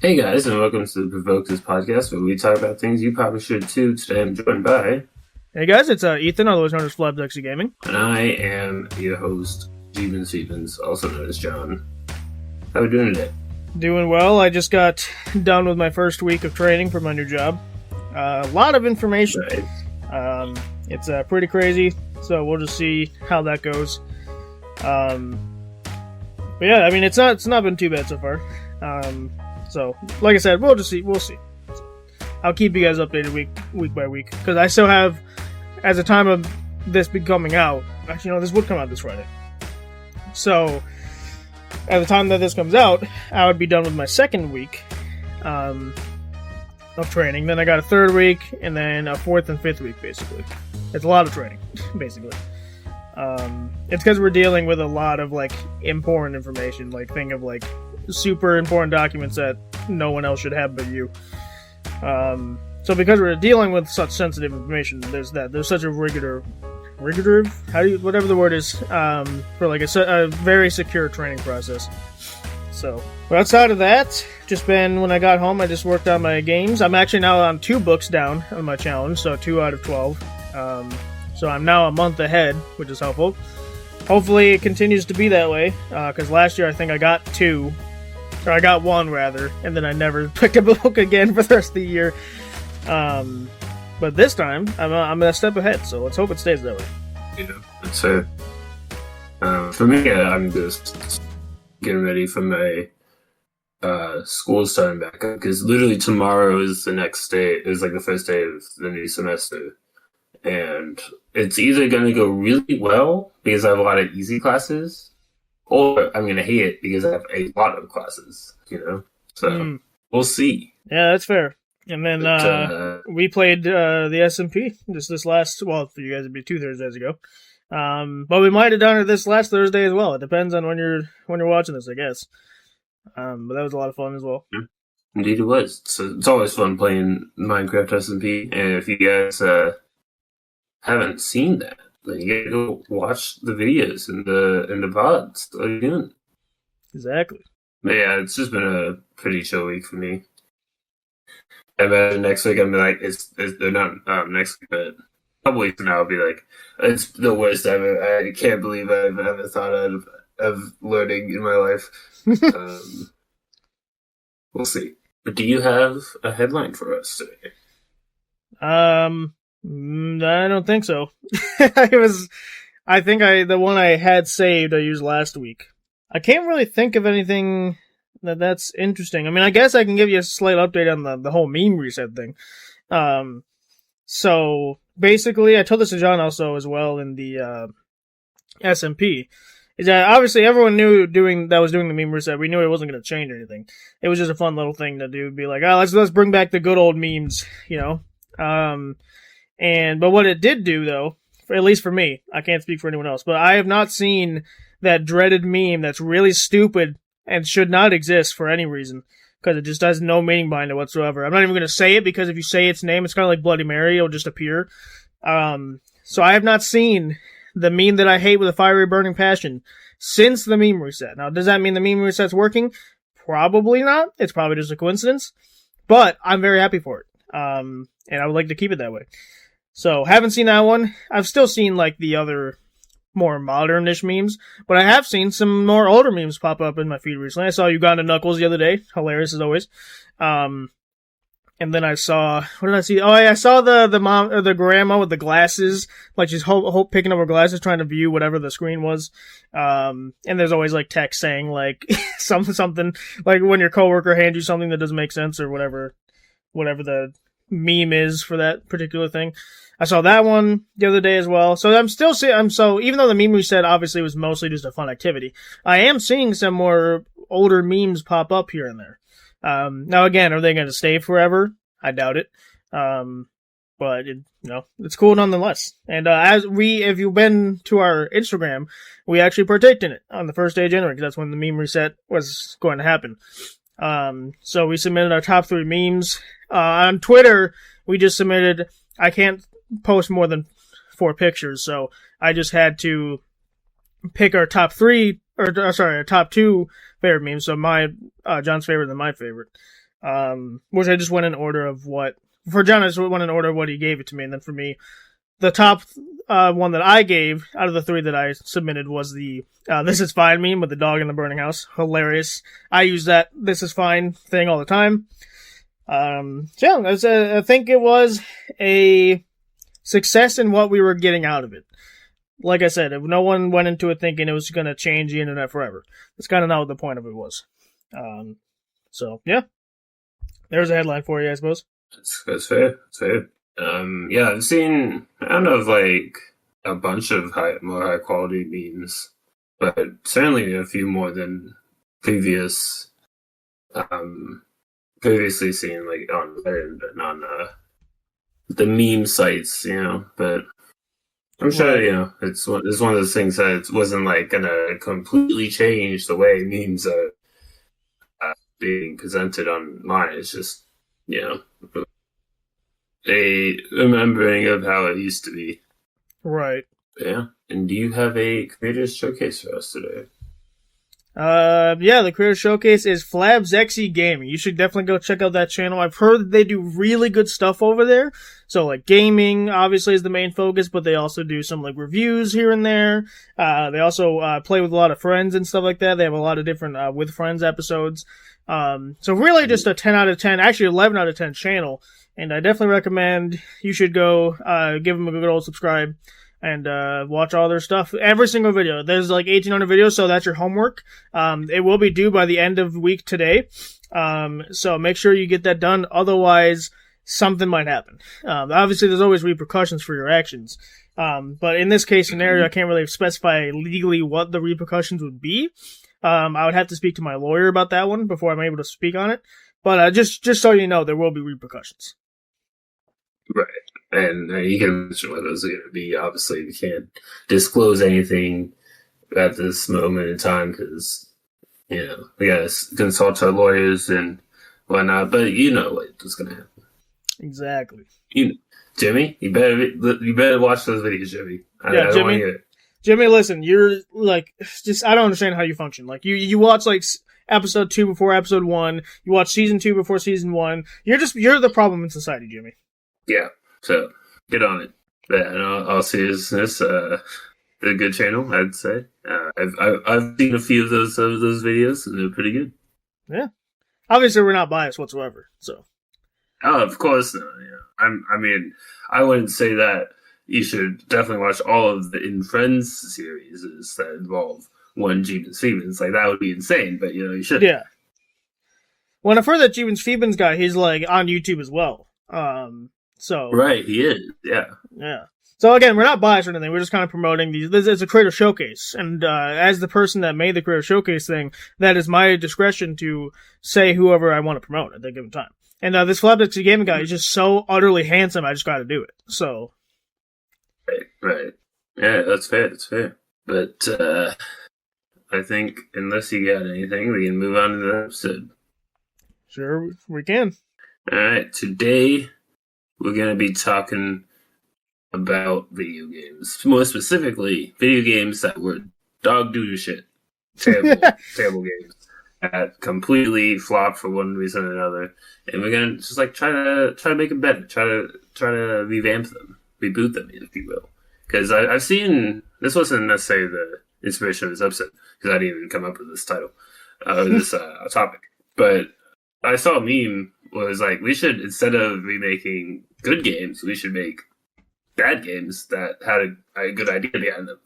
Hey guys, and welcome to the Provoke This podcast, where we talk about things you probably should too. Today I'm joined by, Hey guys, it's Ethan, otherwise known as Flabdexy Gaming. and I am your host, Jeevan Stevens, also known as John. How are we doing today? Doing well. I just got done with my first week of training for my new job. A lot of information. Right. It's pretty crazy, so we'll just see how that goes. But yeah, I mean, it's not been too bad so far. So, like I said, we'll see. I'll keep you guys updated week by week, because I still have, as the time of this be coming out, actually, no, this would come out this Friday. So, at the time that this comes out, I would be done with my second week of training. Then I got a third week, and then a fourth and fifth week, basically. It's a lot of training, basically. It's because we're dealing with a lot of, important information. Think of, super important documents that no one else should have but you. So because we're dealing with such sensitive information, there's such a whatever the word is, for a very secure training process. So, but outside of that, when I got home, I just worked on my games. I'm actually now on 2 books down on my challenge, so 2 out of 12. So I'm now a month ahead, which is helpful. Hopefully it continues to be that way, because last year I think I got 2, or I got 1 rather, and then I never picked up a book again for the rest of the year. But this time, I'm a step ahead, so let's hope it stays that way. Yeah, that's it. For me, I'm just getting ready for my school starting back up, because literally tomorrow is the next day, is the first day of the new semester. And it's either going to go really well because I have a lot of easy classes, or I'm going to hate it because I have a lot of classes, So, we'll see. Yeah, that's fair. And then we played the SMP this last, well, for you guys it'd be 2 Thursdays ago. But we might have done it this last Thursday as well. It depends on when you're watching this, I guess. But that was a lot of fun as well. Yeah. Indeed it was. So it's always fun playing Minecraft SMP, and if you guys haven't seen that, then you gotta go watch the videos and the VODs. What are you doing? Exactly. But yeah, it's just been a pretty chill week for me. I imagine next week I'm like, they're not next week, but a couple weeks from now I'll be like, it's the worst ever. I can't believe I've ever thought of learning in my life. We'll see. But do you have a headline for us today? I don't think so. The one I had saved I used last week. I can't really think of anything that's interesting. I mean, I guess I can give you a slight update on the whole meme reset thing. So basically, I told this to John also as well in the SMP. Is that obviously everyone knew that was doing the meme reset. We knew it wasn't going to change anything. It was just a fun little thing to do. Be like, let's bring back the good old memes, But what it did do, though, at least for me, I can't speak for anyone else, but I have not seen that dreaded meme that's really stupid and should not exist for any reason, because it just has no meaning behind it whatsoever. I'm not even going to say it, because if you say its name, it's kind of like Bloody Mary, it'll just appear. So I have not seen the meme that I hate with a fiery burning passion since the meme reset. Now, does that mean the meme reset's working? Probably not. It's probably just a coincidence. But I'm very happy for it. And I would like to keep it that way. So, haven't seen that one. I've still seen, the other more modern-ish memes, but I have seen some more older memes pop up in my feed recently. I saw Uganda Knuckles the other day. Hilarious as always. And then I saw, what did I see? Oh, yeah, I saw the mom, or the grandma with the glasses, she's picking up her glasses, trying to view whatever the screen was. And there's always, text saying, something, when your coworker hands you something that doesn't make sense, or whatever the meme is for that particular thing. I saw that one the other day as well. So so even though the meme reset obviously was mostly just a fun activity, I am seeing some more older memes pop up here and there. Now again, are they going to stay forever? I doubt it. But it's cool nonetheless. And if you've been to our Instagram, we actually partaked in it on the first day of January, because that's when the meme reset was going to happen. So we submitted our top 3 memes. On Twitter, we just submitted, I can't post more than 4 pictures, so I just had to pick our top 3, our top 2 favorite memes, so John's favorite and my favorite. which I just went in order of what, for John, I just went in order of what he gave it to me, and then for me, the top one that I gave out of the 3 that I submitted was the "This is fine" meme with the dog in the burning house. Hilarious. I use that "This is fine" thing all the time. So yeah, I think it was a success in what we were getting out of it. Like I said, if no one went into it thinking it was going to change the internet forever. That's kind of not what the point of it was. So yeah, there's a headline for you, I suppose. That's fair. That's fair. Yeah, I've seen, I don't know, like a bunch of more high quality memes, but certainly a few more than previously seen, like on the meme sites, But I'm sure, it's one of those things that it wasn't like gonna completely change the way memes are being presented online. It's just, a remembering of how it used to be. Right. Yeah. And do you have a creators showcase for us today? Yeah, the creator showcase is Flabzexy Gaming. You should definitely go check out that channel. I've heard that they do really good stuff over there. So, like, gaming obviously is the main focus, but they also do some, like, reviews here and there. They also play with a lot of friends and stuff like that. They have a lot of different with friends episodes. So really just a 10 out of 10, actually 11 out of 10 channel. And I definitely recommend you should go give them a good old subscribe and watch all their stuff. Every single video. There's like 1,800 videos, so that's your homework. It will be due by the end of the week today. So make sure you get that done. Otherwise, something might happen. Obviously, there's always repercussions for your actions. But in this case scenario, I can't really specify legally what the repercussions would be. I would have to speak to my lawyer about that one before I'm able to speak on it. But just so you know, there will be repercussions. Right. And you can mention what those are going to be. Obviously, we can't disclose anything at this moment in time because, we got to consult our lawyers and whatnot. But you know what's going to happen. Exactly. Jimmy, you better watch those videos, Jimmy. Yeah, I don't want to hear it. Jimmy, listen, you're like, I don't understand how you function. Like, you watch like episode 2 before episode 1. You watch season 2 before season 1. You're the problem in society, Jimmy. Yeah. So get on it. Yeah, and I'll seriousness, a good channel, I'd say. I've seen a few of those videos, and they're pretty good. Yeah. Obviously, we're not biased whatsoever. So. Oh, of course not. Yeah. I mean, I wouldn't say that. You should definitely watch all of the In Friends series that involve one Jeebus Phoebens. Like, that would be insane, but, you should. Yeah. When I've heard that Jeebus Phoebens guy, he's, like, on YouTube as well. So. Right, he is, yeah. Yeah. So, again, we're not biased or anything. We're just kind of promoting these. This is a creator showcase. And as the person that made the creator showcase thing, that is my discretion to say whoever I want to promote at that given time. And this Flabzexy Gaming guy is just so utterly handsome, I just got to do it. So. Right. Yeah, that's fair. But I think unless you got anything, we can move on to the episode. Sure, we can. All right. Today, we're going to be talking about video games. More specifically, video games that were dog doo-doo shit. Terrible games that completely flopped for one reason or another. And we're going to just like try to make them better. Try to revamp them. Reboot them, if you will. Because I've seen, this wasn't necessarily the inspiration of this episode, because I didn't even come up with this title, this topic. But I saw a meme was like, we should, instead of remaking good games, we should make bad games that had a good idea behind them.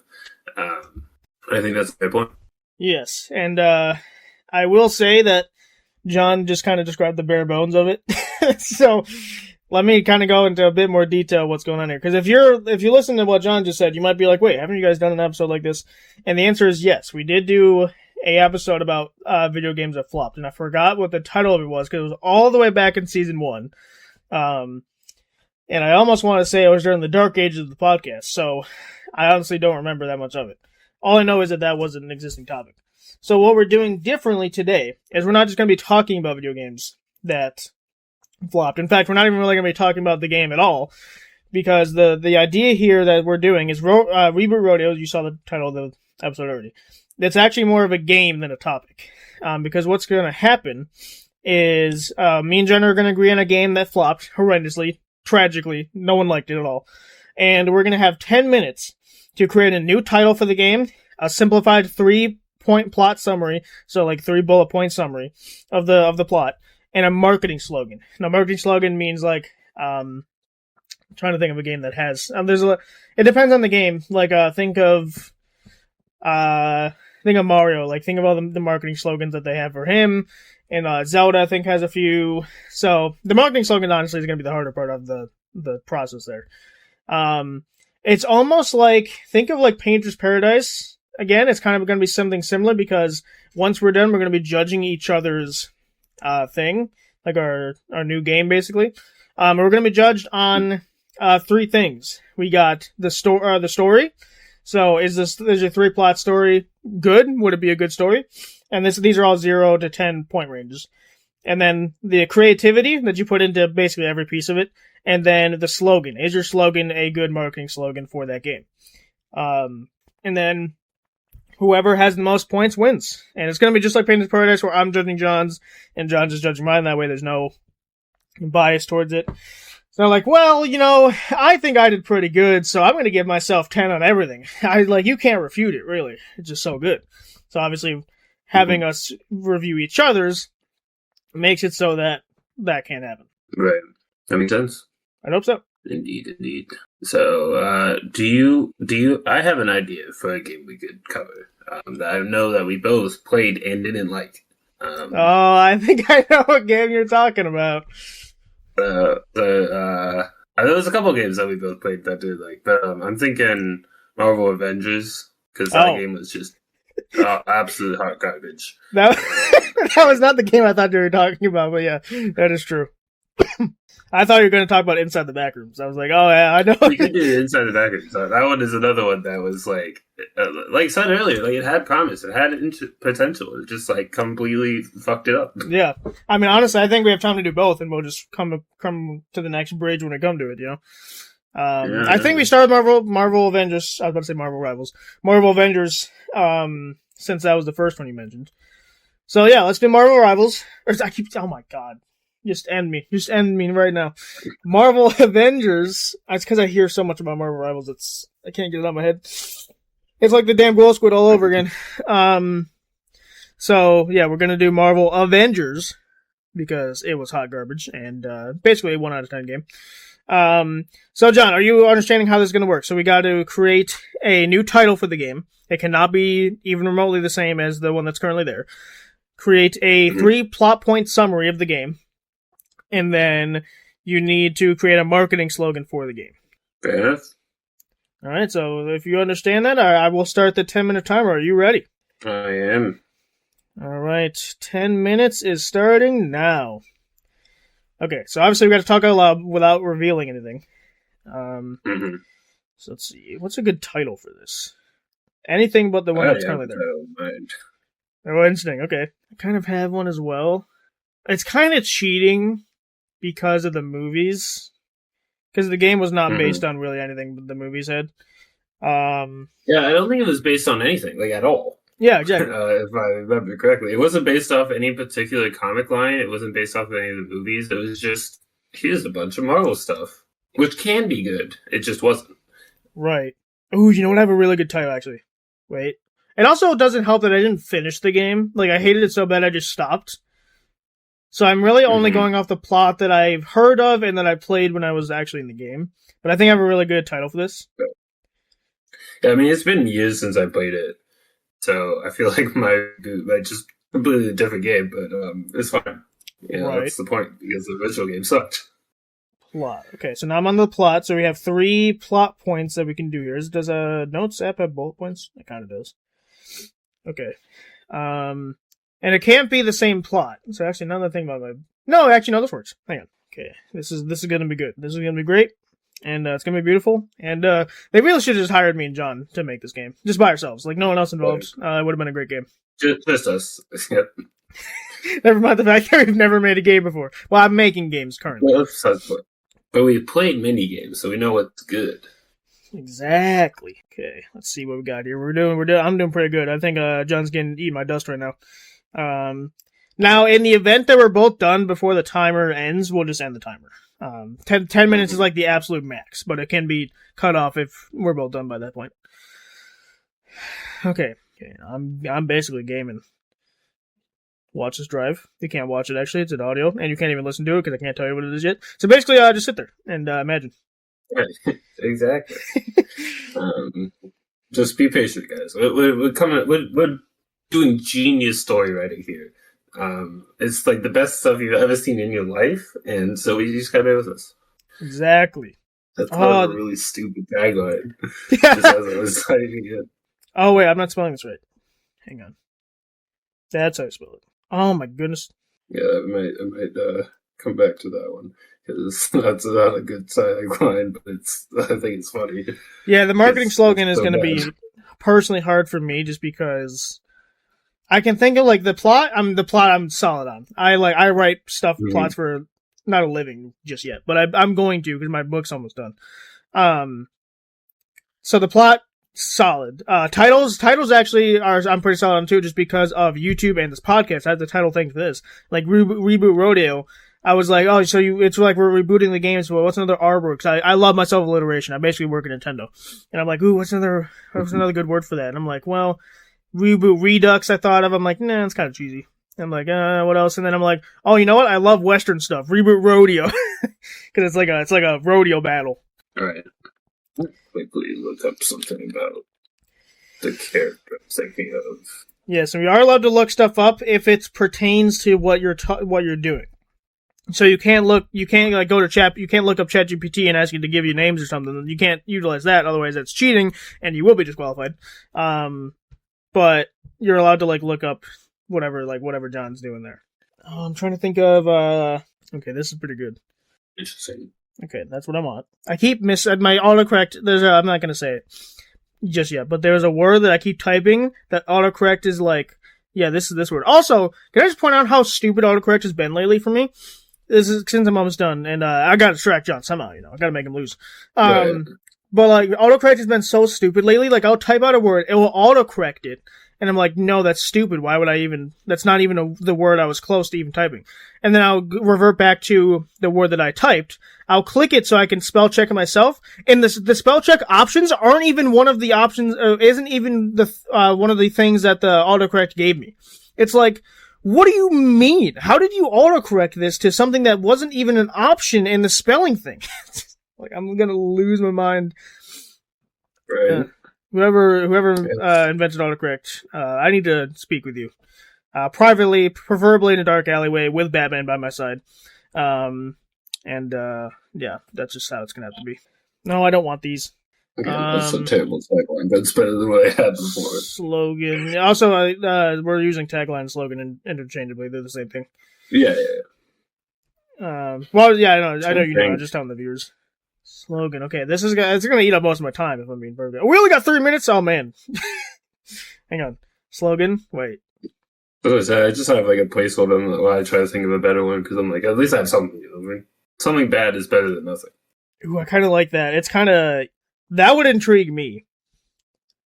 I think that's a fair point. Yes, and I will say that John just kind of described the bare bones of it. So let me kind of go into a bit more detail what's going on here. Because if you listen to what John just said, you might be like, wait, haven't you guys done an episode like this? And the answer is yes. We did do a episode about video games that flopped. And I forgot what the title of it was because it was all the way back in season 1. And I almost want to say it was during the dark ages of the podcast. So I honestly don't remember that much of it. All I know is that was an existing topic. So what we're doing differently today is we're not just going to be talking about video games that flopped. In fact, we're not even really going to be talking about the game at all, because the idea here that we're doing is Reboot Rodeo. You saw the title of the episode already. It's actually more of a game than a topic, because what's going to happen is me and Jen are going to agree on a game that flopped horrendously, tragically. No one liked it at all. And we're going to have 10 minutes to create a new title for the game, a simplified 3-point plot summary, so like 3 bullet point summary of the plot, and a marketing slogan. Now, marketing slogan means like, I'm trying to think of a game that has, it depends on the game. Like, think of Mario, like think of all the marketing slogans that they have for him, and Zelda I think has a few. So the marketing slogan honestly is going to be the harder part of the process there. It's almost like, think of like Painter's Paradise. Again, it's kind of going to be something similar because once we're done, we're going to be judging each other's thing, like our new game basically. We're going to be judged on 3 things. We got the story. So is your 3-plot story good? Would it be a good story? And these are all 0 to 10 point ranges. And then the creativity that you put into basically every piece of it. And then the slogan. Is your slogan a good marketing slogan for that game? And then whoever has the most points wins. And it's going to be just like Painter's Paradise where I'm judging John's and John's is judging mine. That way there's no bias towards it. So like, well, I think I did pretty good, so I'm going to give myself 10 on everything. You can't refute it, really. It's just so good. So obviously, having us review each other's makes it so that can't happen. Right. That makes sense. I hope so. Indeed. So, do you, I have an idea for a game we could cover, that I know that we both played and didn't like. I think I know what game you're talking about. There was a couple of games that we both played that did like, but I'm thinking Marvel Avengers because that game was just absolute hot garbage. That was not the game I thought you were talking about, but yeah, that is true. I thought you were going to talk about Inside the Backrooms. I was like, oh yeah, I know. You could do Inside the Backrooms. That one is another one that was like I said earlier, like it had promise, it had potential. It just like completely fucked it up. Yeah, I mean, honestly, I think we have time to do both, and we'll just come to the next bridge when we come to it. I think we started Marvel Avengers. I was about to say Marvel Rivals, Marvel Avengers, since that was the first one you mentioned. So yeah, let's do Marvel Rivals. Oh my god. Just end me right now. Marvel Avengers. It's because I hear so much about Marvel Rivals. I can't get it out of my head. It's like the damn Glow Squid all over again. So yeah, we're gonna do Marvel Avengers because it was hot garbage and basically a 1 out of 10 game. So John, are you understanding how this is gonna work? So we got to create a new title for the game. It cannot be even remotely the same as the one that's currently there. Create a 3 plot point summary of the game. And then you need to create a marketing slogan for the game. Fair enough. All right, so if you understand that, I will start the 10-minute timer. Are you ready? I am. All right, 10 minutes is starting now. Okay, so obviously we got to talk out loud without revealing anything. So let's see. What's a good title for this? Anything but the one that's currently there. Oh, interesting. Okay. I kind of have one as well. It's kind of cheating because of the movies. Because the game was not based on really anything the movies had. Yeah, I don't think it was based on anything, like, at all. Yeah, exactly. If I remember correctly. It wasn't based off any particular comic line. It wasn't based off any of the movies. It was just, here's a bunch of Marvel stuff. Which can be good. It just wasn't. Right. Ooh, you know what? I have a really good title, actually. Wait. It also doesn't help that I didn't finish the game. Like, I hated it so bad I just stopped. So I'm really only going off the plot that I've heard of and that I played when I was actually in the game. But I think I have a really good title for this. Yeah, I mean, it's been years since I played it. So I feel like my just completely different game, but it's fine. Yeah, right. That's the point, because the original game sucked. Plot. Okay, so now I'm on the plot. So we have 3 plot points that we can do here. Does a Notes app have bullet points? It kind of does. Okay. And it can't be the same plot. So actually, now that I think about it, no, actually, no, this works. Hang on. Okay, this is gonna be good. This is gonna be great, and it's gonna be beautiful. And they really should have just hired me and John to make this game, just by ourselves, like no one else involved. It would have been a great game. Just us. Yep. Never mind the fact that we've never made a game before. Well, I'm making games currently. Well, but we've played mini games, so we know what's good. Exactly. Okay, let's see what we got here. I'm doing pretty good. I think John's eating my dust right now. Now, in the event that we're both done before the timer ends, we'll just end the timer. 10 minutes is like the absolute max, but it can be cut off if we're both done by that point. Okay, I'm basically gaming. Watch this drive. You can't watch it, actually. It's an audio, and you can't even listen to it because I can't tell you what it is yet. So basically, just sit there and imagine. Right. Exactly. Just be patient, guys. We're doing genius story writing here. It's like the best stuff you've ever seen in your life, and so you just gotta bear with us. Exactly. That's kind of a really stupid tagline. Yeah. Just as I was typing it. Oh wait, I'm not spelling this right. Hang on. That's how I spell it. Oh my goodness. Yeah, I might come back to that one because that's not a good tagline, but I think it's funny. Yeah, the marketing slogan is going to be personally hard for me just because I can think of like the plot. I'm solid on. I write stuff plots for not a living just yet, but I'm going to because my book's almost done. So the plot solid. Titles actually I'm pretty solid on too, just because of YouTube and this podcast. I had the title thing for this, like Reboot Rodeo. I was like, oh, so it's like we're rebooting the games. Well, what's another R word? Because I love myself alliteration. I basically work at Nintendo, and I'm like, ooh, what's another good word for that? And I'm like, well, Reboot Redux. I thought of. I'm like, nah, it's kind of cheesy. I'm like, what else? And then I'm like, oh, you know what? I love Western stuff. Reboot Rodeo, because it's like a rodeo battle. All right. Quickly look up something about the character I'm thinking of. Yeah, so we are allowed to look stuff up if it pertains to what you're doing. So you can't go to chat. You can't look up ChatGPT and ask it to give you names or something. You can't utilize that, otherwise that's cheating, and you will be disqualified. But you're allowed to look up whatever John's doing there. Oh, I'm trying to think of. Okay, this is pretty good. Interesting. Okay, that's what I want. I keep my autocorrect. I'm not gonna say it just yet, but there's a word that I keep typing that autocorrect is like, yeah, this is this word. Also, can I just point out how stupid autocorrect has been lately for me? This is since I'm almost done, and I gotta distract John somehow. I gotta make him lose. Right. But autocorrect has been so stupid lately. I'll type out a word, it will autocorrect it, and I'm like, no, that's stupid. Why would I even? That's not even the word I was close to even typing. And then I'll revert back to the word that I typed. I'll click it so I can spell check it myself. And the spell check options aren't even one of the options. Isn't even the one of the things that the autocorrect gave me. It's like, what do you mean? How did you autocorrect this to something that wasn't even an option in the spelling thing? I'm gonna lose my mind. Right. Whoever invented autocorrect, I need to speak with you. Privately, preferably in a dark alleyway with Batman by my side. Yeah, that's just how it's gonna have to be. No, I don't want these. Okay, that's a terrible tagline, but it's better than what I had before. Slogan. Also, we're using tagline and slogan interchangeably. They're the same thing. Yeah. Well, yeah, I know you know. I'm just telling the viewers. Slogan. Okay, it's gonna eat up most of my time if I'm being perfect. We only got 3 minutes. Oh man. Hang on. Slogan. Wait. I just have a placeholder while I try to think of a better one because I'm like, at least I have something. Something bad is better than nothing. Ooh, I kind of like that. It's kind of that would intrigue me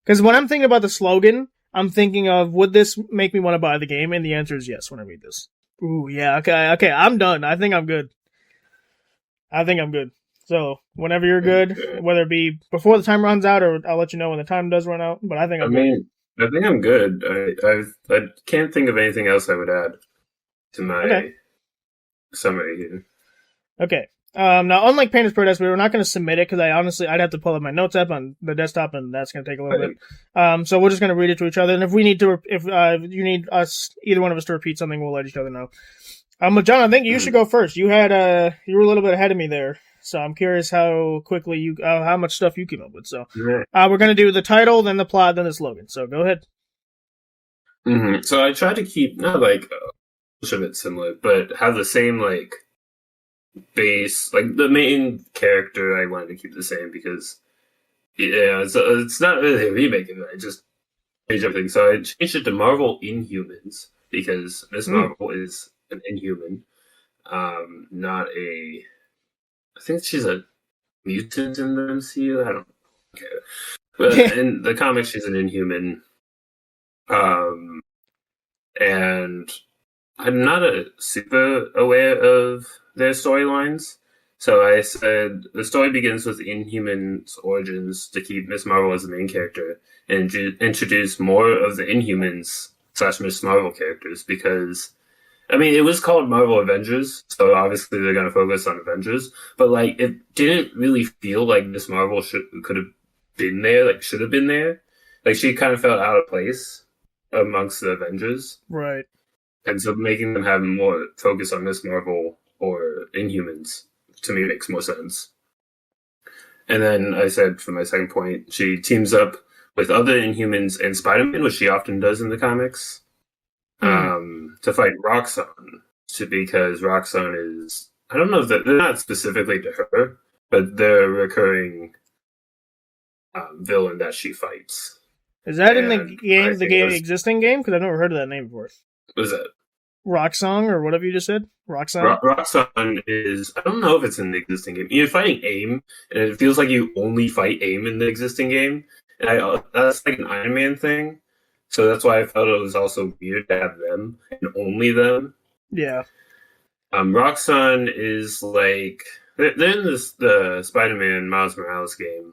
because when I'm thinking about the slogan, I'm thinking of would this make me want to buy the game, and the answer is yes when I read this. Ooh, yeah. Okay. I'm done. I think I'm good. So whenever you're good, whether it be before the time runs out or I'll let you know when the time does run out. But I think I'm good. I think I'm good. I can't think of anything else I would add to my summary here. Okay. Now, unlike Painter's Paradise, we're not going to submit it because I'd have to pull up my notes app on the desktop, and that's going to take a little bit. So we're just going to read it to each other, and if you need either one of us to repeat something, we'll let each other know. But John, I think you should go first. You were a little bit ahead of me there. So I'm curious how quickly how much stuff you came up with. So we're going to do the title, then the plot, then the slogan. So go ahead. Mm-hmm. So I try to keep not a bit similar, but have the same base. The main character I wanted to keep the same because it's not really a remake of it. I just changed everything. So I changed it to Marvel Inhumans because Miss Marvel is an Inhuman, not a. I think she's a mutant in the MCU. I don't care. But in the comics, she's an Inhuman. And I'm not super aware of their storylines. So I said the story begins with Inhuman's origins to keep Miss Marvel as the main character and introduce more of the Inhumans / Miss Marvel characters because, I mean, it was called Marvel Avengers, so obviously they're going to focus on Avengers, but like it didn't really feel like Miss Marvel could have been there, like should have been there. Like she kind of felt out of place amongst the Avengers. Right. And so making them have more focus on Miss Marvel or Inhumans to me makes more sense. And then I said for my second point, she teams up with other Inhumans and Spider-Man, which she often does in the comics, to fight Roxxon. Because Roxxon is, I don't know if they're not specifically to her, but they're a recurring villain that she fights. Is that in the existing game? Because I've never heard of that name before. What is that? Roxxon, or whatever you just said? Roxxon? Roxxon is, I don't know if it's in the existing game. You're fighting AIM, and it feels like you only fight AIM in the existing game. And that's like an Iron Man thing. So that's why I felt it was also weird to have them, and only them. Yeah. Roxxon is like, they're in the Spider-Man Miles Morales game,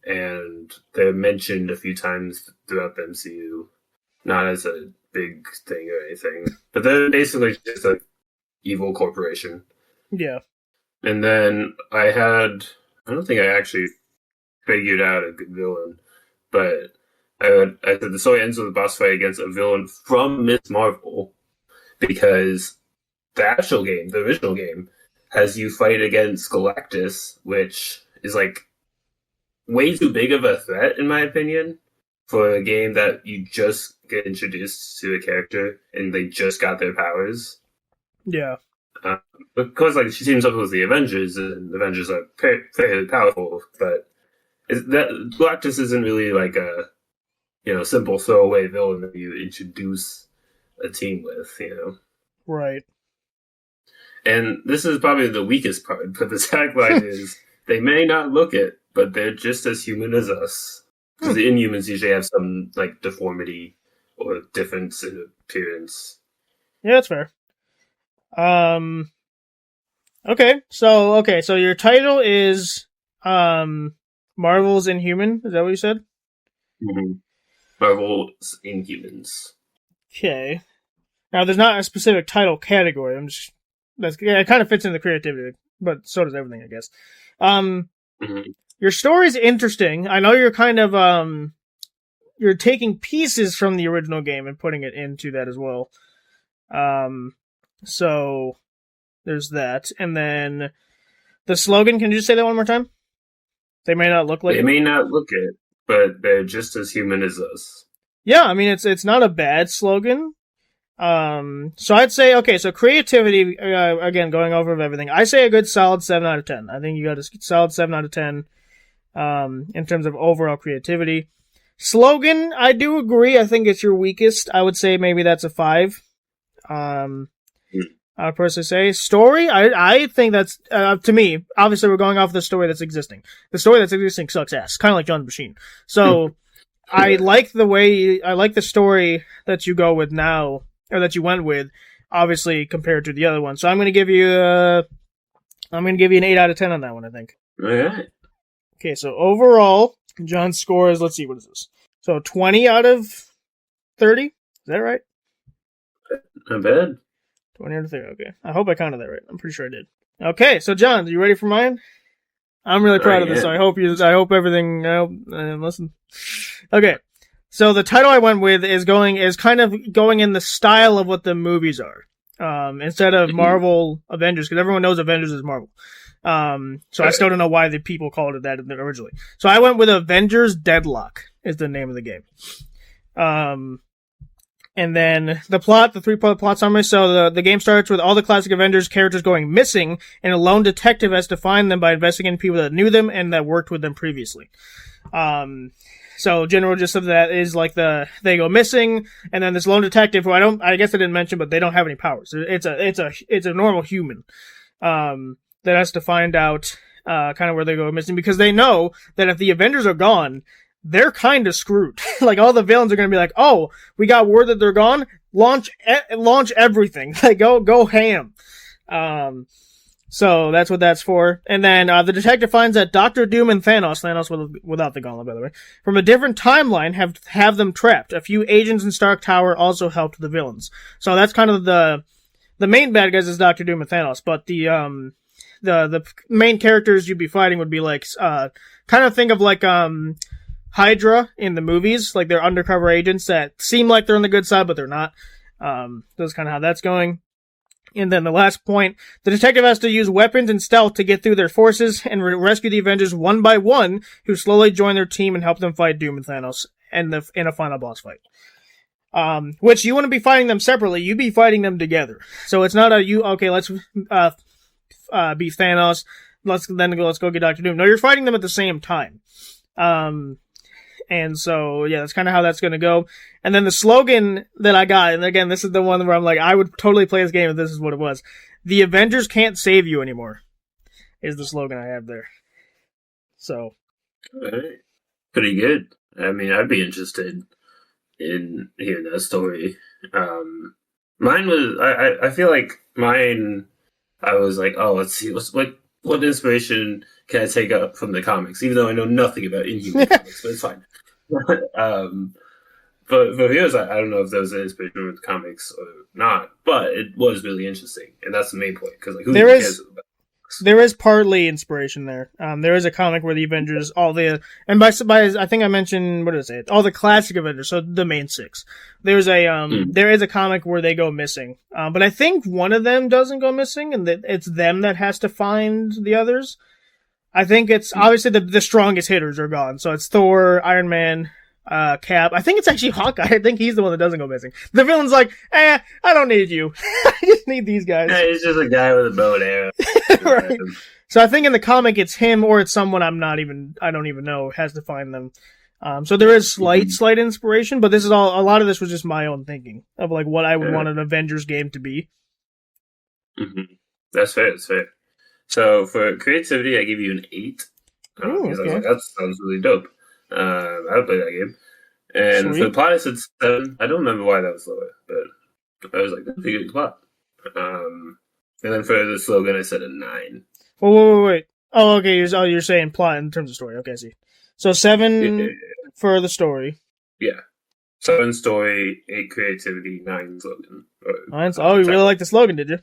and they're mentioned a few times throughout the MCU. Not as a big thing or anything, but they're basically just an evil corporation. Yeah. And then I don't think I actually figured out a good villain, but I said the story ends with a boss fight against a villain from Miss Marvel, because the actual game, the original game, has you fight against Galactus, which is like way too big of a threat in my opinion for a game that you just get introduced to a character and they just got their powers. Yeah. Because like she teams up with the Avengers, and the Avengers are fairly powerful, but that Galactus isn't really like a simple throwaway villain that you introduce a team with, Right. And this is probably the weakest part, but the tagline is, they may not look it, but they're just as human as us. Because the Inhumans usually have some like deformity or difference in appearance. Yeah, that's fair. Okay, so your title is Marvel's Inhuman. Is that what you said? Mm-hmm. Marvel's Inhumans. Okay. Now, there's not a specific title category. It kind of fits in the creativity, but so does everything, I guess. Your story's interesting. I know you're kind of you're taking pieces from the original game and putting it into that as well. So there's that, and then the slogan. Can you just say that one more time? They may not look like. They may not look it, but they're just as human as us. Yeah, I mean it's not a bad slogan. So I'd say, okay, so creativity, again, going over everything, I say a good solid 7 out of 10. I think you got a solid 7 out of 10, in terms of overall creativity. Slogan, I do agree, I think it's your weakest. I would say maybe that's a 5. I would personally say. Story, I think that's, to me, obviously we're going off the story that's existing. The story that's existing sucks ass, kind of like John's Machine. So, I like the story that you go with now, or that you went with, obviously compared to the other one. So I'm going to give you an 8 out of 10 on that one, I think. All right. Okay, so overall, John's score is, let's see, what is this? So 20 out of 30? Is that right? Not bad. 20 out of 30, okay. I hope I counted that right. I'm pretty sure I did. Okay, so John, are you ready for mine? I'm really proud of this, so I hope everything, listen. Okay. So the title I went with is kind of going in the style of what the movies are. Instead of Marvel Avengers, because everyone knows Avengers is Marvel. So I still don't know why the people called it that originally. So I went with Avengers Deadlock is the name of the game. And then the 3-part plot summary. So the game starts with all the classic Avengers characters going missing, and a lone detective has to find them by investigating people that knew them and that worked with them previously. So general gist of that is like they go missing, and then this lone detective who I guess I didn't mention, but they don't have any powers. It's a normal human, that has to find out, kind of where they go missing, because they know that if the Avengers are gone, they're kind of screwed. Like, all the villains are going to be like, oh, we got word that they're gone. launch everything. Like, go ham. So that's what that's for. And then the detective finds that Doctor Doom and Thanos without the gauntlet, by the way, from a different timeline have them trapped. A few agents in Stark Tower also helped the villains. So that's kind of the main bad guys is Doctor Doom and Thanos, but the main characters you'd be fighting would be like kind of think of like Hydra in the movies, like they're undercover agents that seem like they're on the good side, but they're not. That's kind of how that's going. And then the last point, the detective has to use weapons and stealth to get through their forces and rescue the Avengers one by one, who slowly join their team and help them fight Doom and Thanos in a final boss fight. Which you wouldn't be fighting them separately, you'd be fighting them together. So it's not let's beat Thanos, let's go get Doctor Doom. No, you're fighting them at the same time. And so, yeah, that's kind of how that's going to go. And then the slogan that I got, and again, this is the one where I'm like, I would totally play this game if this is what it was. The Avengers can't save you anymore, is the slogan I have there. So. All right. Pretty good. I mean, I'd be interested in hearing that story. Mine was, I feel like mine, I was like, oh, let's see, what inspiration can I take up from the comics, even though I know nothing about Inhuman comics, but it's fine. But for viewers, I don't know if there was an inspiration with the comics or not, but it was really interesting, and that's the main point, because like, who cares about comics? There is partly inspiration there. There is a comic where the Avengers, I think I mentioned, what did I say? All the classic Avengers, so the main six. There is a comic where they go missing. But I think one of them doesn't go missing, and it's them that has to find the others. I think it's, obviously the strongest hitters are gone. So it's Thor, Iron Man, Cap. I think it's actually Hawkeye. I think he's the one that doesn't go missing. The villain's like, I don't need you. I just need these guys. Yeah, he's just a guy with a bow and arrow. Right. So I think in the comic it's him or it's someone I don't even know has to find them. So there is slight inspiration, but this is a lot of this was just my own thinking of like what I would want an Avengers game to be. Mm-hmm. That's fair. So for creativity, I give you an 8. Because I was like, that sounds really dope. I would play that game. And for the plot, I said 7. I don't remember why that was lower, but I was like, that's a good plot. And then for the slogan, I said a 9. Wait. Oh, okay. You're saying plot in terms of story. Okay, I see. So 7 for the story. Yeah. 7 story, 8 creativity, 9 slogan. You really like the slogan, did you?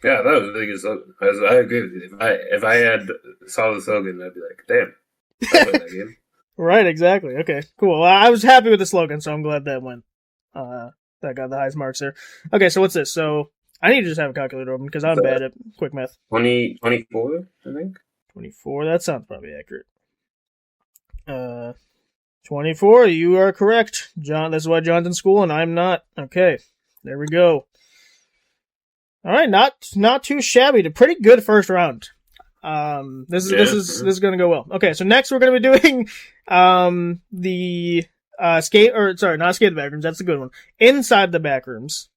Yeah, that was a really good slogan. I agree with you. If I had saw the slogan, I'd be like, damn, I'll play that game. Right, exactly. Okay, cool. Well, I was happy with the slogan, so I'm glad that went. That got the highest marks there. Okay, so what's this? So I need to just have a calculator open because I'm bad at quick math. 24, I think. 24. That sounds probably accurate. 24. You are correct, John. That's why John's in school and I'm not. Okay, there we go. All right, not too shabby. Pretty good first round. This is going to go well. Okay, so next we're going to be doing the not Escape the Backrooms. That's a good one. Inside the Backrooms.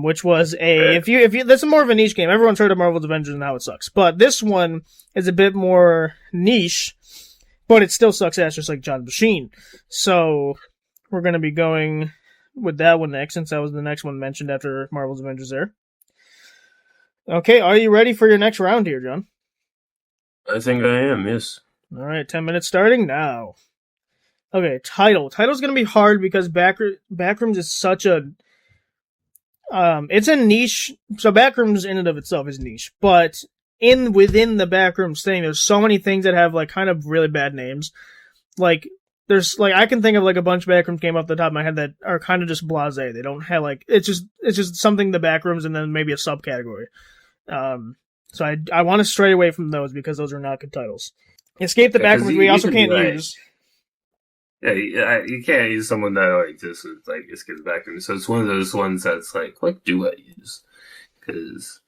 Which was if you this is more of a niche game. Everyone's heard of Marvel's Avengers and how it sucks, but this one is a bit more niche, but it still sucks ass just like John Machine. So we're going to be going with that one next, since that was the next one mentioned after Marvel's Avengers there. Okay, are you ready for your next round here, John? I think I am, yes. All right, 10 minutes starting now. Okay, title. Title's going to be hard because Backrooms is such a... it's a niche... So Backrooms in and of itself is niche, but within the Backrooms thing, there's so many things that have like kind of really bad names. Like... There's like I can think of like a bunch of Backrooms game off the top of my head that are kind of just blasé. They don't have like it's just something the Backrooms and then maybe a subcategory. So I want to stray away from those because those are not good titles. Escape the Backrooms we also can't use. Yeah, you can't use someone that like just like Escape the Backrooms. So it's one of those ones that's like, what do I use? Because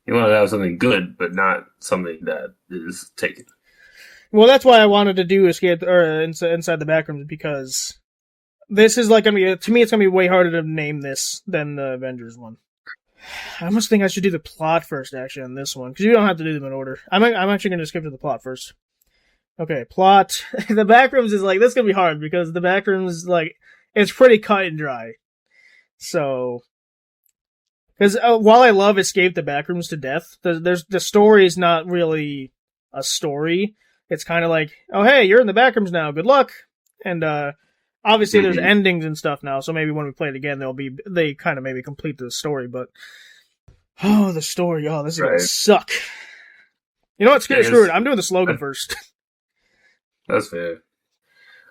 you want to have something good, but not something that is taken. Well, that's why I wanted to do Inside the Backrooms, because this is like to me it's gonna be way harder to name this than the Avengers one. I almost think I should do the plot first, actually, on this one, because you don't have to do them in order. I'm actually gonna skip to the plot first. Okay, plot. The Backrooms is like this is gonna be hard because the Backrooms like it's pretty cut and dry. So, because while I love Escape the Backrooms to death, the story is not really a story. It's kind of like, oh hey, you're in the backrooms now. Good luck. And obviously there's Mhm. endings and stuff now. So maybe when we play it again, they kind of maybe complete the story. But oh, the story. Oh, this is gonna Right. suck. You know what? Screw Yes. it. I'm doing the slogan first. That's fair.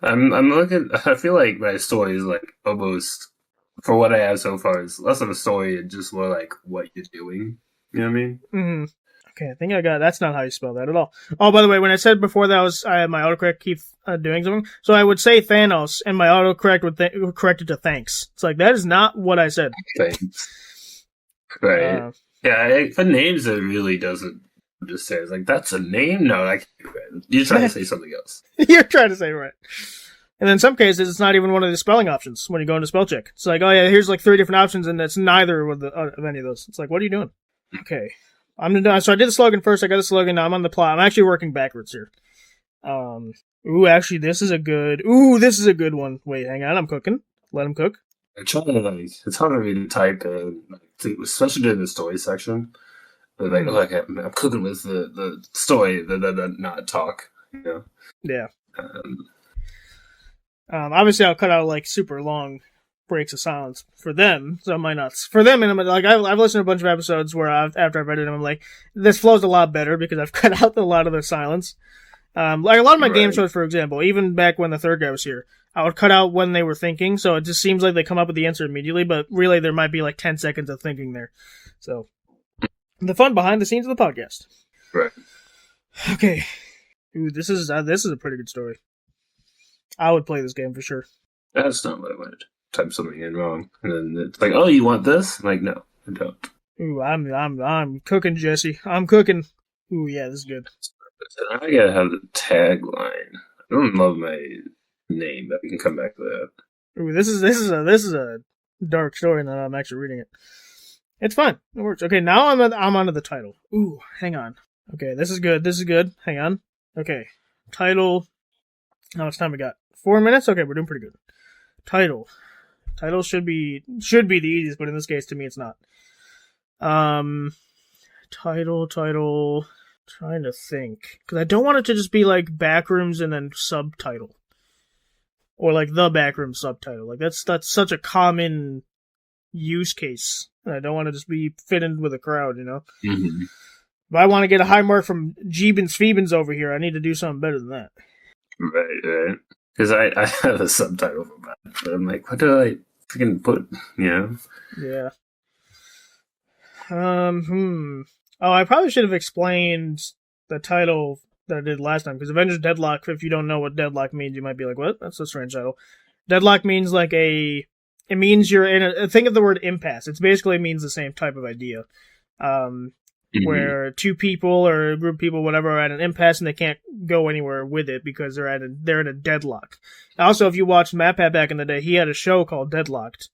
I'm looking. I feel like my story is like almost for what I have so far is less of a story and just more like what you're doing. You know what I mean? Mm-hmm. Okay, I think I got. That's not how you spell that at all. Oh, by the way, when I said before that my autocorrect keep doing something, so I would say Thanos, and my autocorrect would correct it to thanks. It's like that is not what I said. Thanks. Right. Uh, For names, it really doesn't just say it's like that's a name. No, I can't. You're trying to say something else. You're trying to say right. And in some cases, it's not even one of the spelling options when you go into spell check. It's like, oh yeah, here's like 3 different options, and it's neither of any of those. It's like, what are you doing? Okay, I'm done. So I did the slogan first. I got the slogan. Now I'm on the plot. I'm actually working backwards here. Actually, this is a good. This is a good one. Wait, hang on. I'm cooking. Let him cook. I'm trying to like. It's hard for me to type in, especially during the story section. But like, I'm cooking with the story, the not talk. You know. Yeah. Um, Obviously, I'll cut out like super long breaks of silence for them, so I might not. For them, and like I've listened to a bunch of episodes where after I've edited them, I'm like, this flows a lot better because I've cut out a lot of the silence. Like a lot of my game shows, for example, even back when the third guy was here, I would cut out when they were thinking, so it just seems like they come up with the answer immediately, but really there might be like 10 seconds of thinking there. So, the fun behind the scenes of the podcast. right. Okay. This is a pretty good story. I would play this game for sure. That's not what I wanted. Type something in wrong, and then it's like, oh, you want this? I'm like, no, I don't. I'm cooking, Jesse. I'm cooking. Yeah, this is good. So I gotta have the tagline. I don't love my name, but we can come back to that. This is a dark story, and then I'm actually reading it. It's fine. It works. Okay, now I'm onto the title. Hang on. Okay, this is good. This is good. Hang on. Okay, title. How much time we got? 4 minutes. Okay, we're doing pretty good. Title should be the easiest, but in this case, to me, it's not. Title. Trying to think, because I don't want it to just be like Backrooms and then subtitle, or like the Backrooms subtitle. Like that's such a common use case, and I don't want to just be fitting with a crowd, you know. Mm-hmm. If I want to get a high mark from Jeebins Phoebins over here, I need to do something better than that. Right. Because I have a subtitle for that, but I'm like, what do I freaking put? You know? Yeah. Oh, I probably should have explained the title that I did last time, because Avengers Deadlock, if you don't know what Deadlock means, you might be like, what? That's a strange title. Deadlock means it means you're in think of the word impasse. It basically means the same type of idea. Where two people or a group of people, whatever, are at an impasse and they can't go anywhere with it because they're in a deadlock. Also, if you watched MatPat back in the day, he had a show called Deadlocked,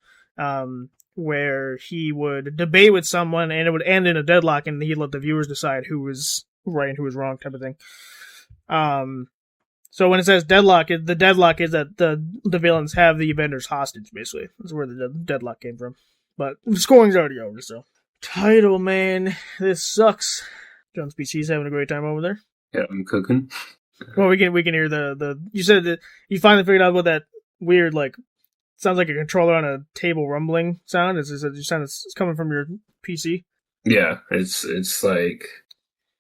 where he would debate with someone and it would end in a deadlock, and he'd let the viewers decide who was right and who was wrong, type of thing. So when it says deadlock, the deadlock is that the villains have the Avengers hostage, basically. That's where the deadlock came from. But the scoring's already over, so. Title, man. This sucks. John's PC's having a great time over there. Yeah, I'm cooking. Well, we can hear the you said that you finally figured out what that weird, like, sounds like a controller on a table rumbling sound. It's coming from your PC. Yeah, it's like,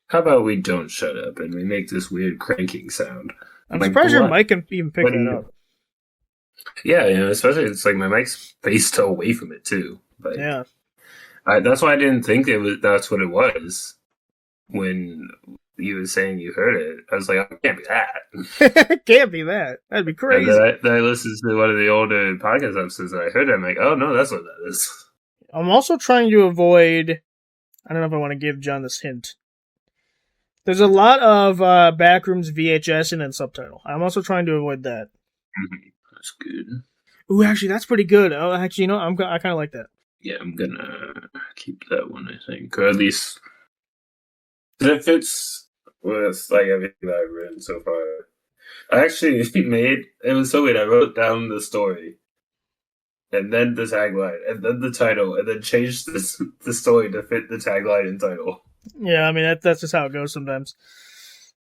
how about we don't shut up and we make this weird cranking sound? I'm surprised your mic can even pick that up. Yeah, especially it's like my mic's faced away from it too. But yeah. That's why I didn't think that's what it was when you were saying you heard it. I was like, oh, it can't be that. It can't be that. That'd be crazy. And then I listened to one of the older podcast episodes and I heard it. I'm like, oh, no, that's what that is. I'm also trying to avoid... I don't know if I want to give John this hint. There's a lot of Backrooms VHS and then subtitle. I'm also trying to avoid that. Mm-hmm. That's good. Ooh, actually, that's pretty good. Oh, actually, I kind of like that. Yeah, I'm gonna keep that one, I think. Or at least it fits with like everything that I've written so far. I actually it was so weird. I wrote down the story and then the tagline, and then the title, and then change the story to fit the tagline and title. Yeah, I mean that's just how it goes sometimes.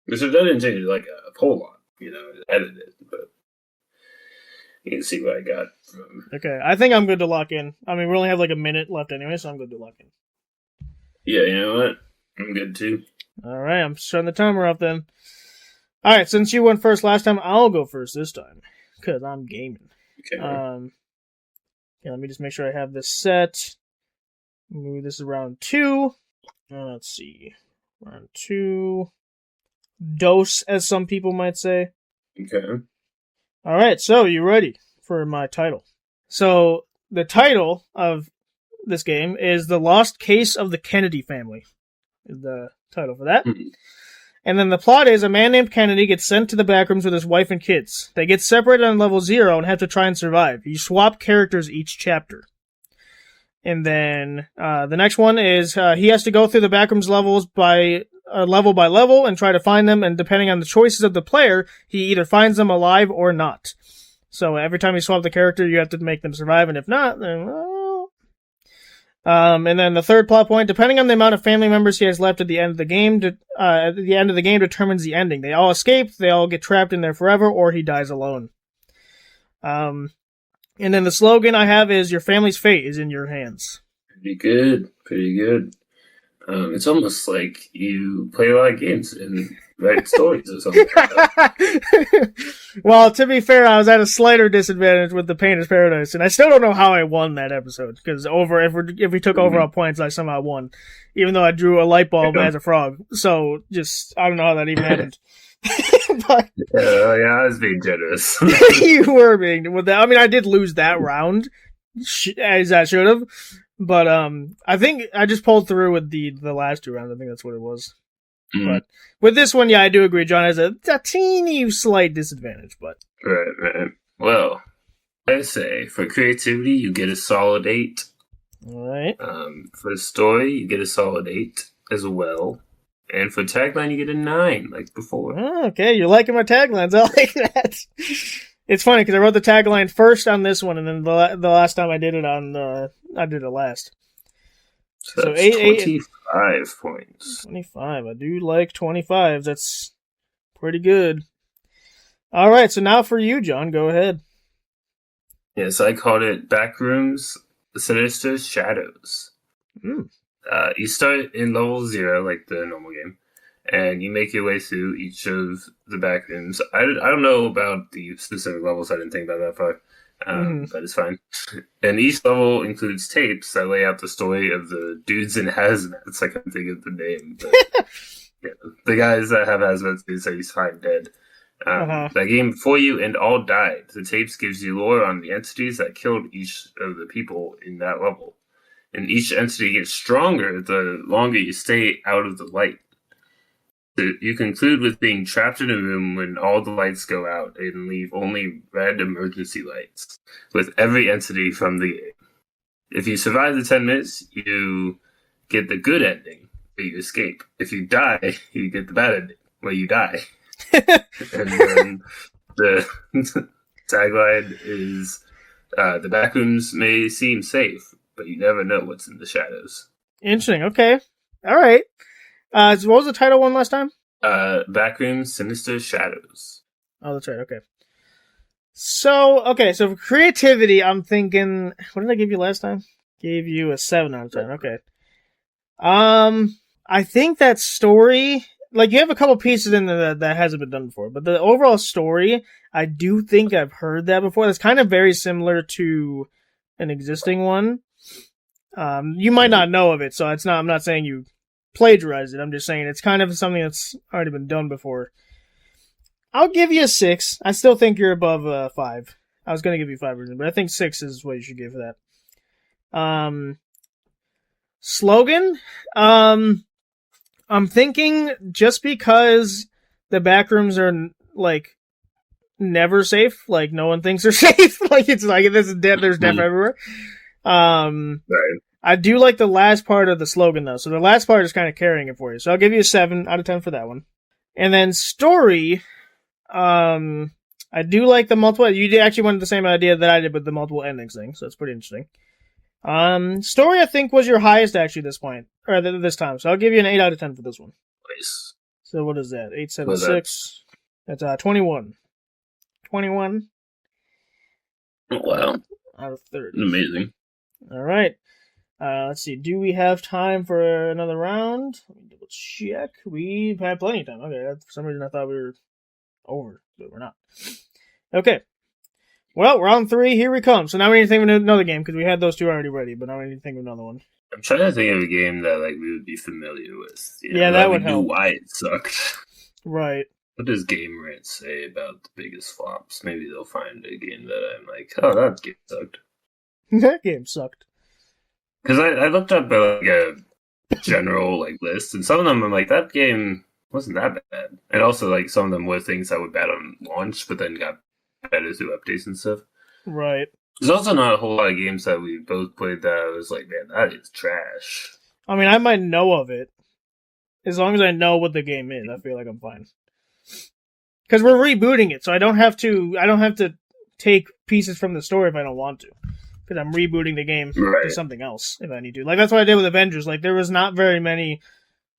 Which I didn't change like a whole lot, edit it, but you can see what I got from. Okay, I think I'm good to lock in. I mean, we only have like a minute left anyway, so I'm good to lock in. Yeah, you know what? I'm good too. All right, I'm shutting the timer off then. All right, since you went first last time, I'll go first this time because I'm gaming. Okay. Yeah, let me just make sure I have this set. Move this is round 2. Let's see, round 2. Dose, as some people might say. Okay. All right, so you ready for my title? So the title of this game is The Lost Case of the Kennedy Family. Is the title for that. Mm-hmm. And then the plot is a man named Kennedy gets sent to the backrooms with his wife and kids. They get separated on level 0 and have to try and survive. You swap characters each chapter. And then the next one is he has to go through the backrooms levels level by level and try to find them. And depending on the choices of the player, he either finds them alive or not. So every time you swap the character, you have to make them survive. And if not, then... and then the third plot point, depending on the amount of family members he has left at the end of the game, determines the ending. They all escape, they all get trapped in there forever, or he dies alone. And then the slogan I have is, your family's fate is in your hands. Pretty good. It's almost like you play a lot of games and write stories or something like that. Well, to be fair, I was at a slighter disadvantage with the Painter's Paradise, and I still don't know how I won that episode, because if we took overall points, I somehow won, even though I drew a light bulb as a frog. So, I don't know how that even happened. But, yeah, I was being generous. You were being, I did lose that round, as I should have. But I think I just pulled through with the last 2 rounds. I think that's what it was. Mm. But with this one, yeah, I do agree. John has a teeny slight disadvantage, but right. Well, I say for creativity, you get a solid 8. All right. For the story, you get a solid 8 as well, and for tagline, you get a 9, like before. Oh, okay, you're liking my taglines. I like that. It's funny because I wrote the tagline first on this one, and then the last time I did it I did it last. So 25 points. 25. I do like 25. That's pretty good. All right, so now for you, John. Go ahead. Yes, I called it Backrooms Sinister Shadows. You start in level 0, like the normal game, and you make your way through each of the backrooms. I don't know about the specific levels. I didn't think about that far. But it's fine. And each level includes tapes that lay out the story of the dudes in hazmats. I can't think of the name. But, yeah, the guys that have hazmat suits that you find dead. That game before you and all died. The tapes gives you lore on the entities that killed each of the people in that level. And each entity gets stronger the longer you stay out of the light. You conclude with being trapped in a room when all the lights go out and leave only red emergency lights with every entity from the game. If you survive the 10 minutes, you get the good ending, where you escape. If you die, you get the bad ending, where you die. And then the tagline is, the backrooms may seem safe, but you never know what's in the shadows. Interesting, okay. All right. What was the title one last time? Backrooms Sinister Shadows. Oh, that's right, okay. So for creativity, I'm thinking, what did I give you last time? Gave you a 7 out of 10, okay. I think that story, like, you have a couple pieces in there that hasn't been done before, but the overall story, I do think I've heard that before. That's kind of very similar to an existing one. You might not know of it, so I'm not saying you plagiarize it. I'm just saying it's kind of something that's already been done before. I'll give you a 6. I still think you're above 5. I was going to give you 5 reasons, but I think 6 is what you should give for that. Slogan? I'm thinking just because the backrooms are, like, never safe, like, no one thinks they're safe, like, it's like, there's death everywhere. Right. I do like the last part of the slogan, though, so the last part is kind of carrying it for you, so I'll give you a 7 out of 10 for that one. And then story, I do like the multiple. You actually went with the same idea that I did with the multiple endings thing, so that's pretty interesting. Story I think was your highest actually this point or this time, so I'll give you an 8 out of 10 for this one. Nice. So what is that? 876. That's 21. 21. Wow. Out of 30. Amazing. All right. Let's see. Do we have time for another round? Let me double check. We've had plenty of time. Okay. For some reason, I thought we were over, but we're not. Okay. Well, round 3. Here we come. So now we need to think of another game because we had those two already ready, but now we need to think of another one. I'm trying to think of a game that like we would be familiar with. Yeah, that would help. Why it sucked. Right. What does Game Rant say about the biggest flops? Maybe they'll find a game that I'm like, oh, that game sucked. That game sucked. Because I looked up like a general like list, and some of them I'm like, that game wasn't that bad. And also like some of them were things that were bad on launch, but then got better through updates and stuff. Right. There's also not a whole lot of games that we both played that I was like, man, that is trash. I mean, I might know of it. As long as I know what the game is, I feel like I'm fine. Because we're rebooting it, so I don't have to take pieces from the story if I don't want to. Because I'm rebooting the game to something else if I need to. Like that's what I did with Avengers. Like there was not very many.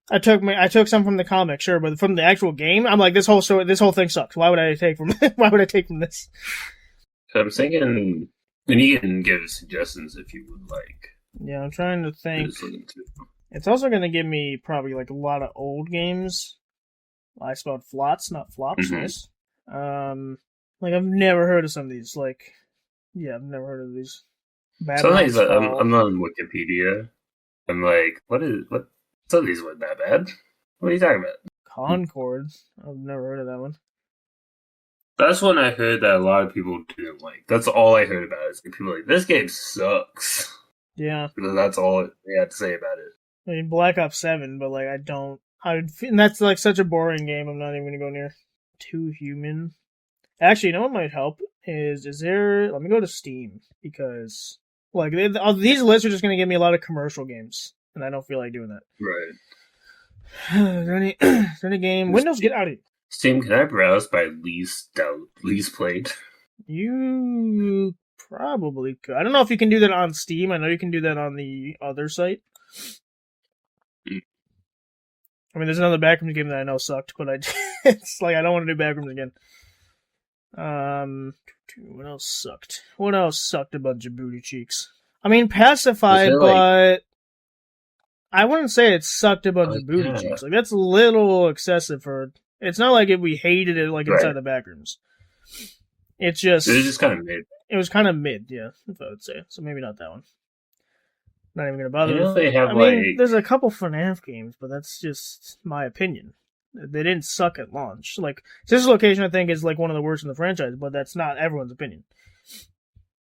I took some from the comic, sure, but from the actual game, I'm like this whole thing sucks. Why would I take from this? So I'm thinking, and you can give suggestions if you would like. Yeah, I'm trying to think. It's also going to give me probably like a lot of old games. I spelled flots, not flops. Nice. Like I've never heard of some of these. Like, yeah, I've never heard of these. Some of these, I'm on Wikipedia. I'm like, some of these weren't that bad. What are you talking about? Concord. I've never heard of that one. That's one I heard that a lot of people didn't like. That's all I heard about it. It's like people were like, this game sucks. Yeah. That's all they had to say about it. I mean, Black Ops 7, but like, and that's like such a boring game, I'm not even gonna go near. Too Human. Actually, you know what might help is there, let me go to Steam, because like these lists are just gonna give me a lot of commercial games, and I don't feel like doing that. Right. is there any game? Windows, get out of here. Steam, can I browse by least played? You probably could. I don't know if you can do that on Steam. I know you can do that on the other site. I mean, there's another Backrooms game that I know sucked, but it's like I don't want to do Backrooms again. What else sucked? What else sucked a bunch of booty cheeks? I mean, Pacified, but I wouldn't say it sucked a bunch of booty cheeks. Like that's a little excessive for. It's not like we hated it like inside the Backrooms. It was just kind of mid. It was kind of mid, yeah, if I would say. So maybe not that one. Not even gonna bother. I mean, there's a couple FNAF games, but that's just my opinion. They didn't suck at launch. Like Sister Location, I think is like one of the worst in the franchise, but that's not everyone's opinion.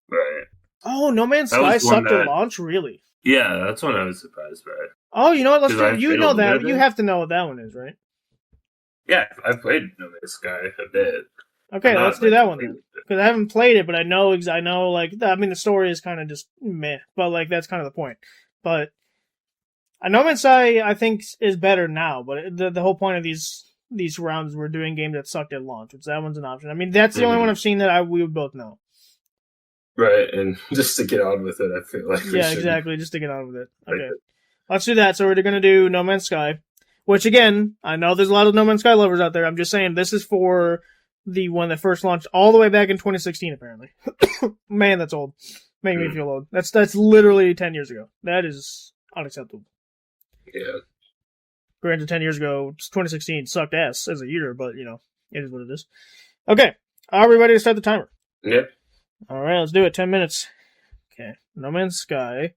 Right. Oh, No Man's Sky sucked at launch, really? Yeah, that's one I was surprised by. Oh, you know what? You know that. You have to know what that one is, right? Yeah, I've played No Man's Sky a bit. Okay, let's do that one then. Because I haven't played it, but I know, like, I mean, the story is kind of just meh, but, like, that's kind of the point. But No Man's Sky, I think, is better now, but the whole point of these rounds, we're doing games that sucked at launch, which that one's an option. I mean, that's the only one I've seen that we would both know. Right, and just to get on with it, I feel like yeah, exactly, just to get on with it. Okay, let's do that. So we're going to do No Man's Sky, which, again, I know there's a lot of No Man's Sky lovers out there. I'm just saying this is for the one that first launched all the way back in 2016, apparently. Man, that's old. Making me feel old. That's literally 10 years ago. That is unacceptable. Yeah. Granted, 10 years ago, 2016 sucked ass as a year, but, you know, it is what it is. Okay. Are we ready to start the timer? Yep. All right, let's do it. 10 minutes. Okay. No Man's Sky.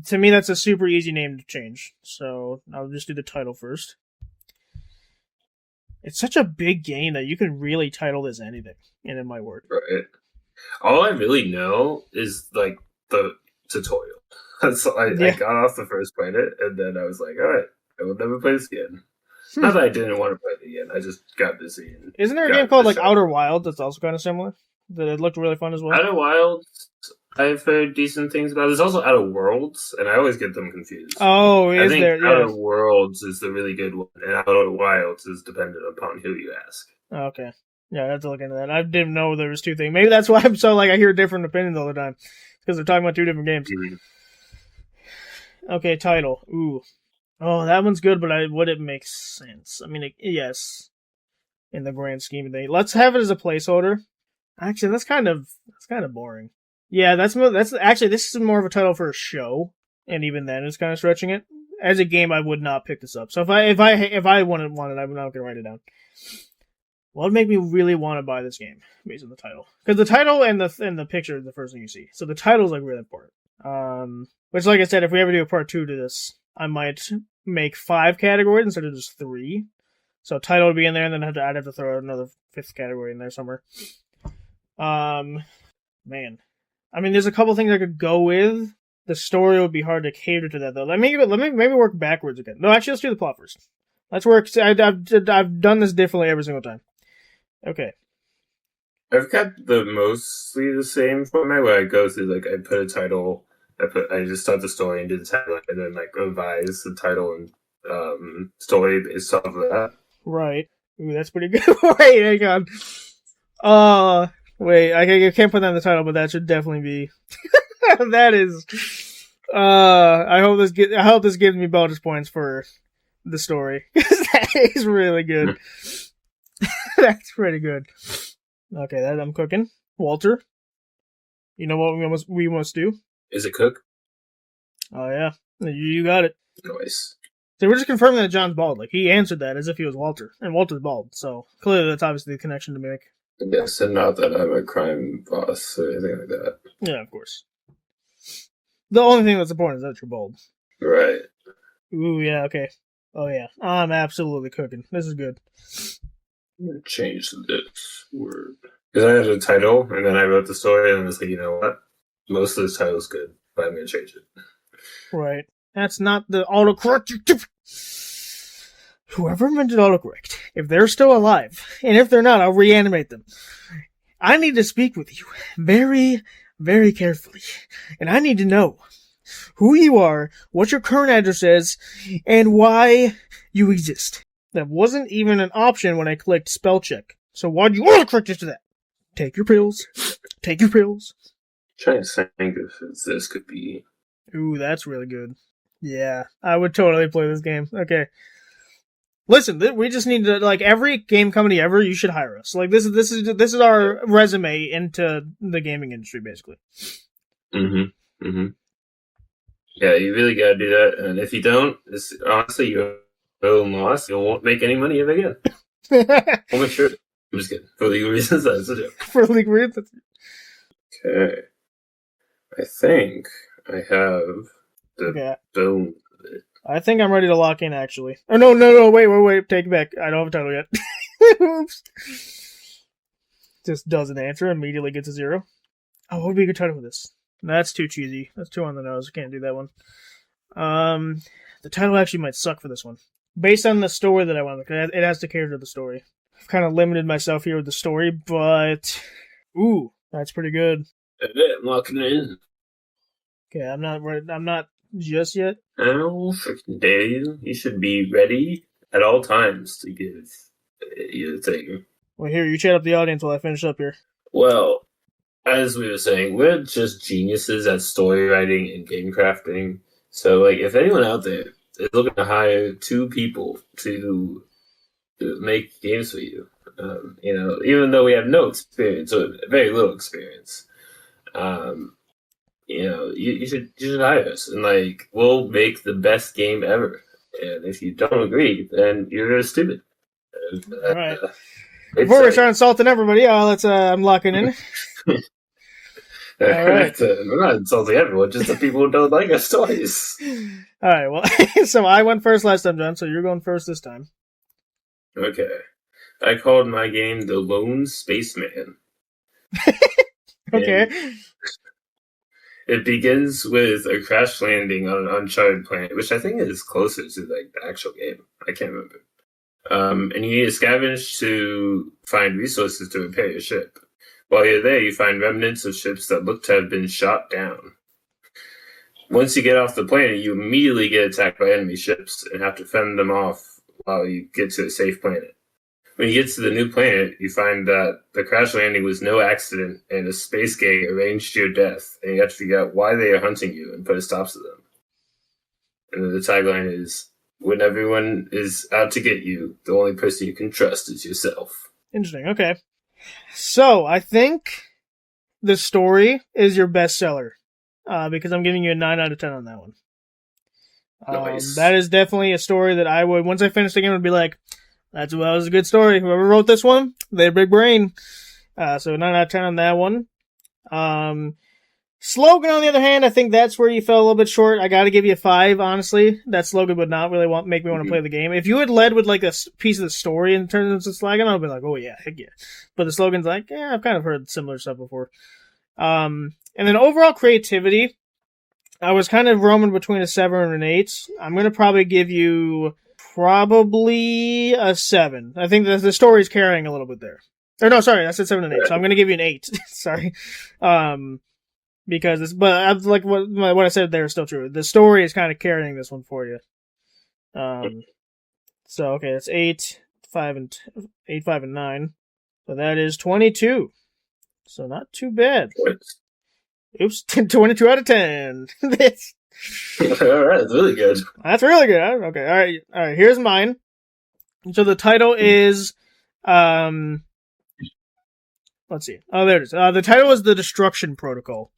To me, that's a super easy name to change. So I'll just do the title first. It's such a big game that you can really title this anything, and it might work. Right. All I really know is, like, the tutorial. I got off the first planet, and then I was like, all right, I will never play this again. Not that I didn't want to play it again, I just got busy. Isn't there a game called, like, Outer Wilds that's also kind of similar? That it looked really fun as well? Outer Wilds, I've heard decent things about. There's also Outer Worlds, and I always get them confused. Oh, I think Outer Worlds is the really good one, and Outer Wilds is dependent upon who you ask. Okay. Yeah, I have to look into that. I didn't know there was two things. Maybe that's why I'm so like I hear different opinions all the time because they're talking about two different games. Mm-hmm. Okay, title. Ooh, oh, that one's good, but would it make sense? I mean, yes, in the grand scheme of things. Let's have it as a placeholder. Actually, that's kind of boring. Yeah, that's actually this is more of a title for a show, and even then, it's kind of stretching it. As a game, I would not pick this up. So if I wanted it, I'm not gonna write it down. What would make me really want to buy this game based on the title? Because the title and the picture is the first thing you see. So the title is like really important. Which, like I said, if we ever do a part 2 to this, I might make 5 categories instead of just 3. So title would be in there, and then I'd have to throw out another 5th category in there somewhere. Man, I mean, there's a couple things I could go with. The story would be hard to cater to that though. Let me maybe work backwards again. No, actually, let's do the plot first. Let's work. I've done this differently every single time. Okay. I've kept mostly the same format where I go through I put a title, I just start the story and do the tagline, and then revise the title and story based off of that. Right. Ooh, that's pretty good. Wait, hang on. Wait, I can't put that in the title, but that should definitely be. That is. I hope this gives me bonus points for the story. That is really good. That's pretty good. Okay, that I'm cooking. Walter, you know what we must do? Is it cook? Oh yeah, you got it. Nice. So we're just confirming that John's bald. Like he answered that as if he was Walter, and Walter's bald. So clearly that's obviously the connection to make. Yes, and not that I'm a crime boss or anything like that. Yeah, of course. The only thing that's important is that you're bald. Right. Ooh, yeah, okay. Oh yeah, I'm absolutely cooking. This is good. I'm gonna change this word. Because I had a title, and then I wrote the story, and I was like, you know what? Most of this title's good, but I'm going to change it. Right. That's not the autocorrect. Whoever invented autocorrect, if they're still alive, and if they're not, I'll reanimate them. I need to speak with you very, very carefully. And I need to know who you are, what your current address is, and why you exist. That wasn't even an option when I clicked spell check. So why do you autocorrect it to that? Take your pills. Take your pills. Trying to think if this could be. Ooh, that's really good. Yeah, I would totally play this game. Okay. Listen, we just need to every game company ever. You should hire us. This is our resume into the gaming industry, basically. Yeah, you really gotta do that, and if you don't, honestly, you're lost. You won't make any money ever again. I'll make sure. I'm just kidding. For legal reasons, that's a joke. For legal reasons. Okay. I think I have the bone. I think I'm ready to lock in, actually. Oh, no, wait, take it back. I don't have a title yet. Oops. Just doesn't answer, immediately gets a 0. Oh, what would be a good title for this? That's too cheesy. That's too on the nose. I can't do that one. The title actually might suck for this one. Based on the story that I want, because it has to cater to the story. I've kind of limited myself here with the story, but... Ooh, that's pretty good. I'm locking it in. Okay, I'm not just yet. How freaking dare you? You should be ready at all times to give you the thing. Well, here, you chat up the audience while I finish up here. Well, as we were saying, we're just geniuses at story writing and game crafting. So, if anyone out there is looking to hire 2 people to make games for you, even though we have no experience or very little experience, you should hire us, and we'll make the best game ever. And if you don't agree, then you're stupid. All right. Before we start insulting everybody, let's I'm locking in. All right. We're not insulting everyone, just the people who don't like our stories. All right. Well, so I went first last time, John. So you're going first this time. Okay. I called my game The Lone Spaceman. Okay. It begins with a crash landing on an uncharted planet, which I think is closer to the actual game. I can't remember. And you need to scavenge to find resources to repair your ship. While you're there, you find remnants of ships that look to have been shot down. Once you get off the planet, you immediately get attacked by enemy ships and have to fend them off while you get to a safe planet. When you get to the new planet, you find that the crash landing was no accident and a space gang arranged your death, and you have to figure out why they are hunting you and put a stop to them. And then the tagline is, when everyone is out to get you, the only person you can trust is yourself. Interesting, okay. So, I think the story is your bestseller, because I'm giving you a 9 out of 10 on that one. Nice. That is definitely a story that I would, once I finish the game, would be like, that was a good story. Whoever wrote this one, they have a big brain. So 9 out of 10 on that one. Slogan, on the other hand, I think that's where you fell a little bit short. I gotta give you a 5, honestly. That slogan would not really make me want to play the game. If you had led with like a piece of the story in terms of the slogan, I'd be like, oh yeah, heck yeah. But the slogan's like, yeah, I've kind of heard similar stuff before. And then overall creativity, I was kind of roaming between a 7 and an 8. I'm gonna probably give you probably a 7. I think the story's carrying a little bit there. Or no, sorry, I said 7 and 8, so I'm gonna give you an 8. Sorry. Because but like what I said there is still true. The story is kind of carrying this one for you. So okay, it's 8, 5, and 9. So that is 22. So not too bad. Oops, 22 out of 10. All right, that's really good. That's really good. Okay, all right. Here's mine. So the title is, let's see. Oh, there it is. The title is The Destruction Protocol.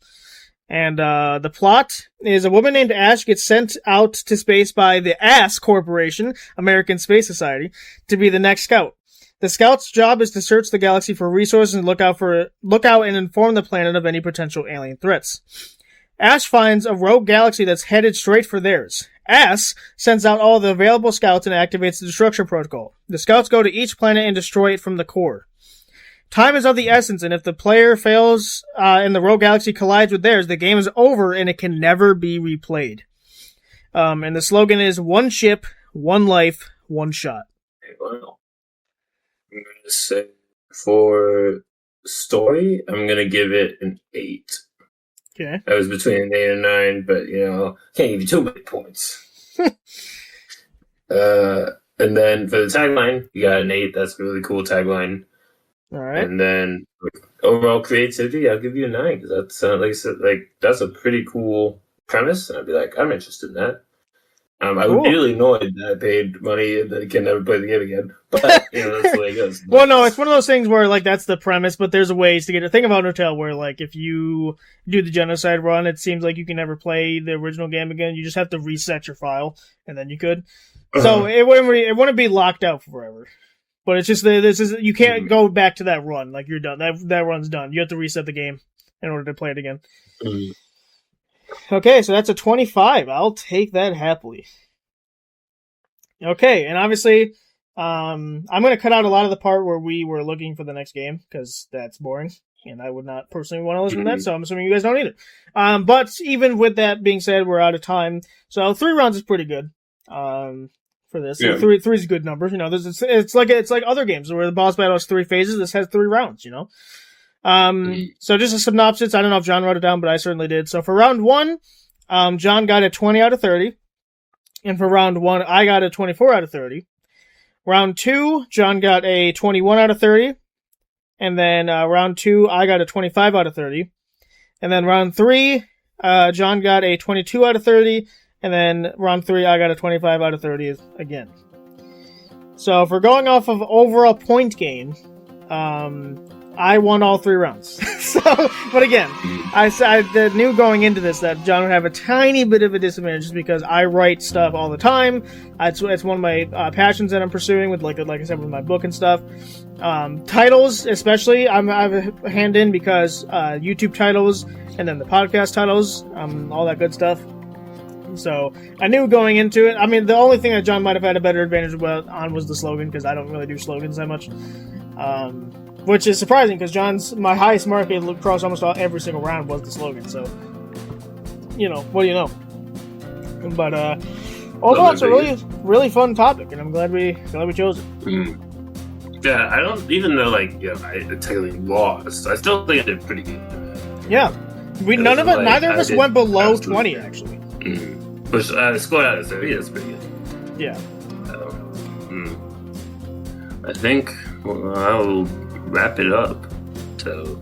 And the plot is a woman named Ash gets sent out to space by the ASS Corporation, American Space Society, to be the next scout. The scout's job is to search the galaxy for resources and look out and inform the planet of any potential alien threats. Ash finds a rogue galaxy that's headed straight for theirs. ASS sends out all the available scouts and activates the destruction protocol. The scouts go to each planet and destroy it from the core. Time is of the essence, and if the player fails and the rogue galaxy collides with theirs, the game is over and it can never be replayed. And the slogan is, one ship, one life, one shot. Wow. I'm going to say, for story, I'm going to give it an 8. Okay. I was between an 8 and 9, but, can't give you too many points. And then for the tagline, you got an 8. That's a really cool tagline. All right. And then overall creativity, I'll give you a 9, because that's, like I said, that's a pretty cool premise, and I'd be like, I'm interested in that. I would be really annoyed that I paid money and that I can never play the game again. But, that's the way it goes. Well, no, it's one of those things where, that's the premise, but there's ways to get it. Think of Undertale, where, if you do the genocide run, it seems like you can never play the original game again. You just have to reset your file, and then you could. So, it wouldn't be locked out forever. But it's just, you can't go back to that run. You're done. That run's done. You have to reset the game in order to play it again. Mm-hmm. Okay, so that's a 25. I'll take that happily. Okay, and obviously, I'm going to cut out a lot of the part where we were looking for the next game, because that's boring, and I would not personally want to listen to that, so I'm assuming you guys don't either. But even with that being said, we're out of time, so 3 rounds is pretty good for this. Yeah. 3 is a good number. It's like other games where the boss battle has 3 phases. This has 3 rounds, So just a synopsis. I don't know if John wrote it down, but I certainly did. So for round 1, John got a 20 out of 30. And for round 1, I got a 24 out of 30. Round 2, John got a 21 out of 30. And then round 2, I got a 25 out of 30. And then round 3, John got a 22 out of 30. And then round 3, I got a 25 out of 30 again. So if we're going off of overall point gain, I won all 3 rounds. But again, I knew going into this that John would have a tiny bit of a disadvantage just because I write stuff all the time. It's one of my passions that I'm pursuing with, like I said, with my book and stuff. Titles, especially, I have a hand in because YouTube titles and then the podcast titles, all that good stuff. So I knew going into it. I mean, the only thing that John might have had a better advantage on was the slogan, because I don't really do slogans that much. Which is surprising, because my highest mark across almost every single round was the slogan. So, what do you know? But overall, it's a really, really fun topic, and I'm glad we chose it. Mm. Yeah, I don't even though I technically lost. I still think I did pretty good. Yeah, neither of us went below 20 actually. Mm. Which scored out of 30. That's pretty good. Yeah. I think well, I'll wrap it up. So,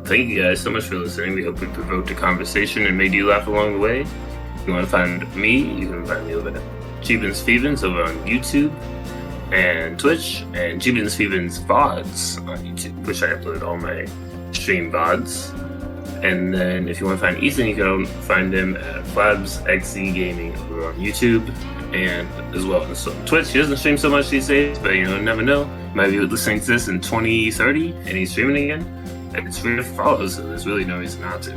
thank you guys so much for listening. We hope we provoked a conversation and made you laugh along the way. If you want to find me, you can find me over at Jeebins Feebins over on YouTube and Twitch, and Jeebins Feebins VODs on YouTube, which I upload all my stream VODs. And then if you want to find Ethan, you can find him at FlabsXZ Gaming over on YouTube, and as well as on Twitch. He doesn't stream so much these days, but you never know. Might be listening to this in 2030 and he's streaming again. And it's free to follow, so there's really no reason not to.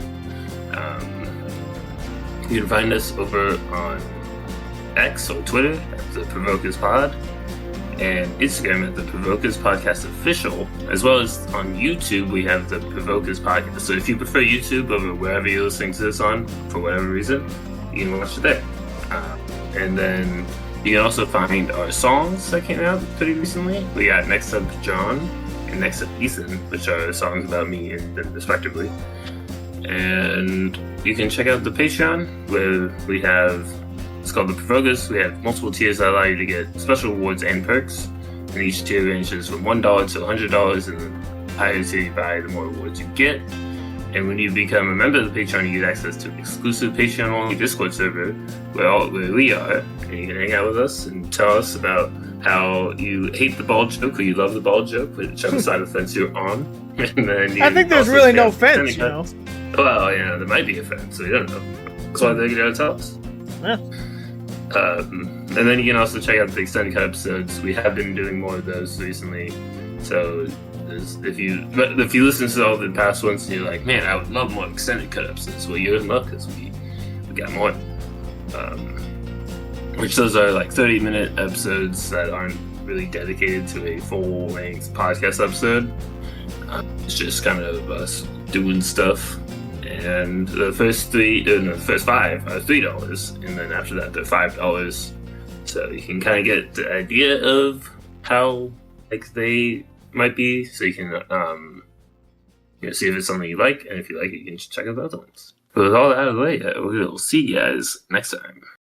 You can find us over on X or Twitter at the Provokers Pod, and Instagram at the Provokers Podcast Official, as well as on YouTube we have the Provokers Podcast. So if you prefer YouTube over wherever you're listening to this on, for whatever reason, you can watch it there. And then you can also find our songs that came out pretty recently. We got Next Up John and Next Up Ethan, which are songs about me and respectively. And you can check out the Patreon, where we have, it's called the Provokers. We have multiple tiers that allow you to get special awards and perks, and each tier ranges from $1 to $100, and the higher tier you buy, the more awards you get. And when you become a member of the Patreon, you get access to an exclusive Patreon-only Discord server where we are, and you can hang out with us and tell us about how you hate the ball joke or you love the ball joke, whichever side of the fence you're on. And then I think there's really no fence, Well, there might be a fence, so you don't know. That's why they gotta tell us. Yeah. And then you can also check out the extended cut episodes. We have been doing more of those recently, so if you listen to all the past ones and you're like, man, I would love more extended cut episodes, well, you're in luck because we got more. Which those are like 30-minute episodes that aren't really dedicated to a full-length podcast episode. It's just kind of us doing stuff. And the first five are $3, and then after that they're $5. So you can kind of get the idea of how they might be, so you can see if it's something you like, and if you like it, you can check out the other ones. But with all that out of the way, we'll see you guys next time.